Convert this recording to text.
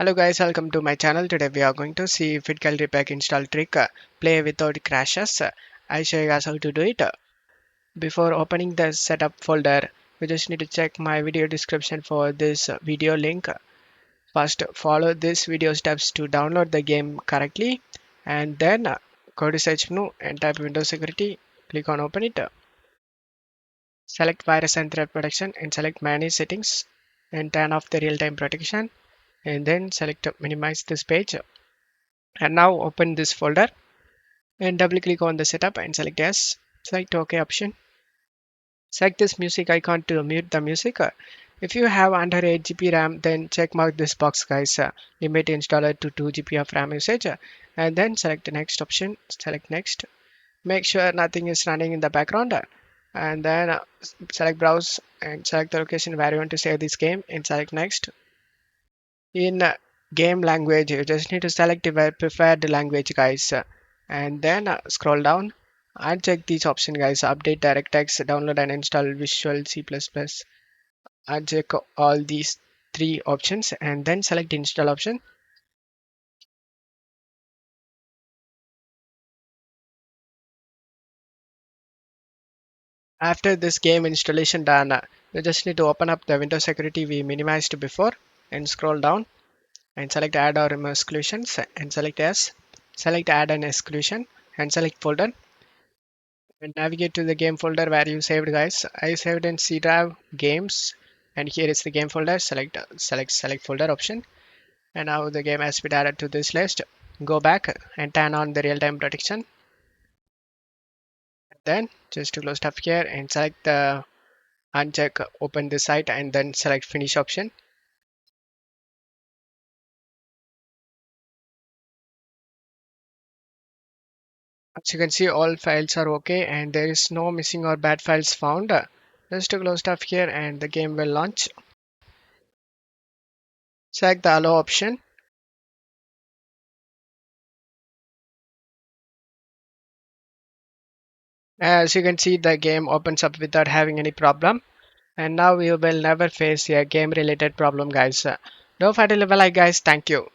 Hello guys, welcome to my channel. Today we are going to see FitGirl Repack install trick, play without crashes. I show you guys how to do it. Before opening the setup folder, you just need to check my video description for this video link. First, follow this video steps to download the game correctly, and then go to search menu and type Windows Security. Click on open it. Select virus and threat protection and select manage settings and turn off the real-time protection, and then select minimize this page. And now open this folder and double click on the setup and select yes. Select OK option. Select this music icon to mute the music. If you have under 8 GB RAM, then check mark this box, guys. Limit installer to 2 GB of RAM usage, and then select the next option. Select next. Make sure nothing is running in the background, and then select browse and select the location where you want to save this game and select next. In game language, you just need to select your preferred language, guys, and then scroll down and check these options, guys. Update DirectX, download and install Visual C++, and check all these three options and then select install option. After this game installation done, you just need to open up the Windows security we minimized before and scroll down and select add or remove exclusions and select yes. Select add an exclusion and select folder and navigate to the game folder where you saved, guys. I saved in C drive games, and here is the game folder. Select folder option, and now the game has been added to this list. Go back and turn on the real-time protection. Then just to close stuff here and select the uncheck open the site and then select finish option. As you can see, all files are okay and there is no missing or bad files found. Just to close stuff here and the game will launch. Select the allow option. As you can see, the game opens up without having any problem. And now you will never face a game related problem, guys. Don't forget to leave a like, guys. Thank you.